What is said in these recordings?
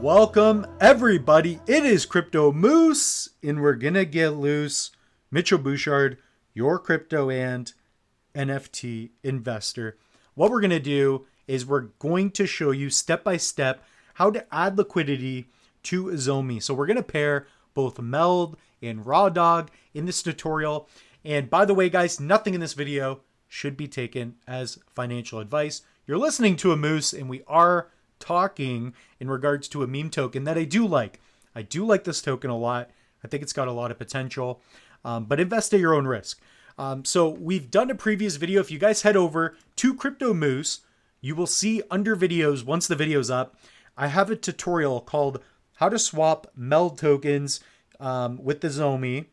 Welcome everybody, it is Crypto Moose, and we're gonna get loose. Mitchell Bouchard, your crypto and NFT investor. What we're gonna do is we're going to show you step by step how to add liquidity to Azomi. So we're gonna pair both Meld and RawDog in this tutorial. And by the way, guys, nothing in this video should be taken as financial advice. You're listening to a Moose, and we are talking in regards to a meme token that I do like. I do like this token a lot. I think it's got a lot of potential, but invest at your own risk. So we've done a previous video. If you guys head over to Crypto Moose, you will see under videos, once the video's up, I have a tutorial called how to swap MELD tokens with the Azomi.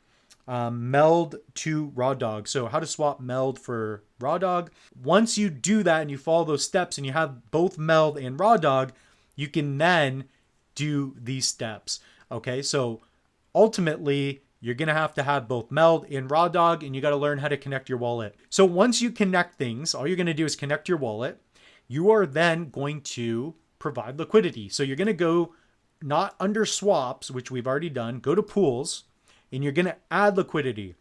Meld to RawDog. So how to swap Meld for RawDog. Once you do that and you follow those steps and you have both Meld and RawDog, you can then do these steps. Okay, so ultimately you're gonna have to have both Meld and RawDog, and you got to learn how to connect your wallet. So once you connect things, all you're gonna do is connect your wallet. You are then going to provide liquidity. So you're gonna go not under swaps, which we've already done, go to pools, and you're going to add liquidity.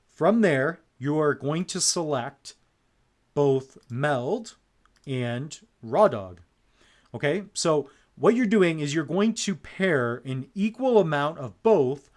From there, you are going to select both Meld and RawDog. Okay, so what you're doing is you're going to pair an equal amount of both,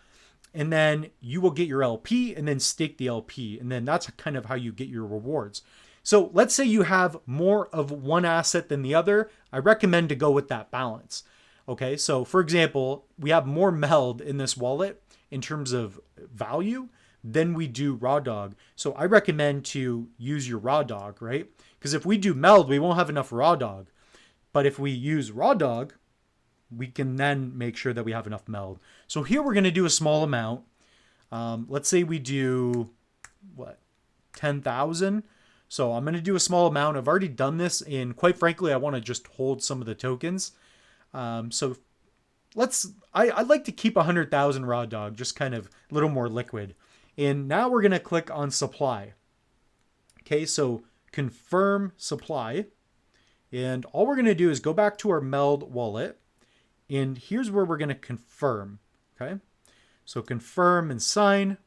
and then you will get your LP and then stake the LP. And then that's kind of how you get your rewards. So let's say you have more of one asset than the other. I recommend to go with that balance. Okay, so for example, we have more Meld in this wallet in terms of value than we do RawDog. So I recommend to use your RawDog, right? Because if we do Meld, we won't have enough RawDog. But if we use RawDog, we can then make sure that we have enough Meld. So here we're going to do a small amount. Let's say we do, 10,000. So I'm going to do a small amount. I've already done this, and quite frankly, I want to just hold some of the tokens. So I'd like to keep 100,000 RawDog, just kind of a little more liquid. And now we're going to click on supply. Okay, so confirm supply. And all we're going to do is go back to our Meld wallet. And here's where we're going to confirm. Okay, so confirm and sign.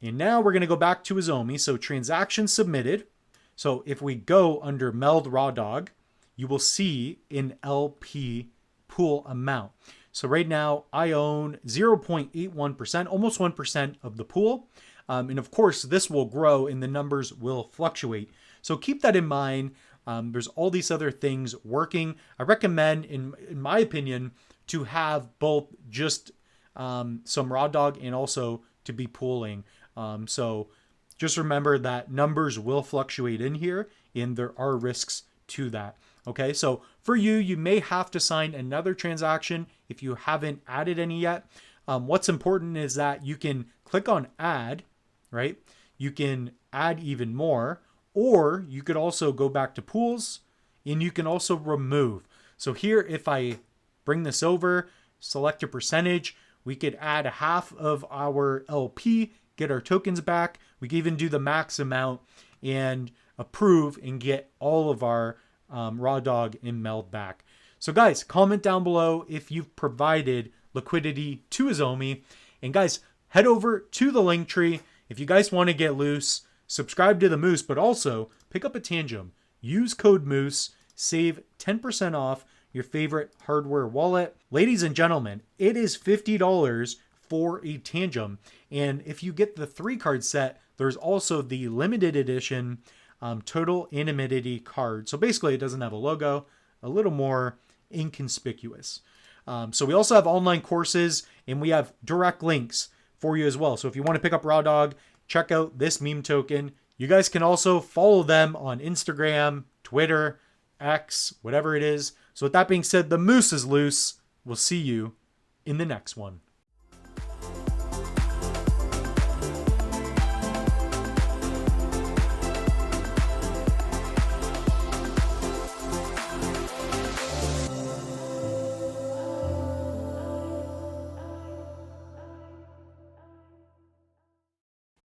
And now we're going to go back to Azomi. So transaction submitted. So if we go under Meld-RawDog, you will see an LP pool amount. So right now I own 0.81%, almost 1% of the pool. And of course, this will grow and the numbers will fluctuate. So keep that in mind. There's all these other things working. I recommend, in my opinion, to have both just some RawDog and also to be pooling. So just remember that numbers will fluctuate in here, and there are risks to that. Okay, so for you, you may have to sign another transaction if you haven't added any yet. What's important is that you can click on add, right? You can add even more, or you could also go back to pools, and you can also remove. So here, if I bring this over, select a percentage, we could add half of our LP, get our tokens back. We can even do the max amount and approve and get all of our RawDog and Meld back. So guys, comment down below if you've provided liquidity to Azomi. And guys, head over to the link tree if you guys want to get loose. Subscribe to the Moose, but also pick up a Tangem. Use code Moose, save 10% off your favorite hardware wallet. Ladies and gentlemen, it is $50 for a Tangem. And if you get the 3-card set, there's also the limited edition total anonymity card. So basically it doesn't have a logo, a little more inconspicuous. So we also have online courses, and we have direct links for you as well. So if you want to pick up RawDog, check out this meme token. You guys can also follow them on Instagram, Twitter, X, whatever it is. So with that being said, the Moose is loose. We'll see you in the next one.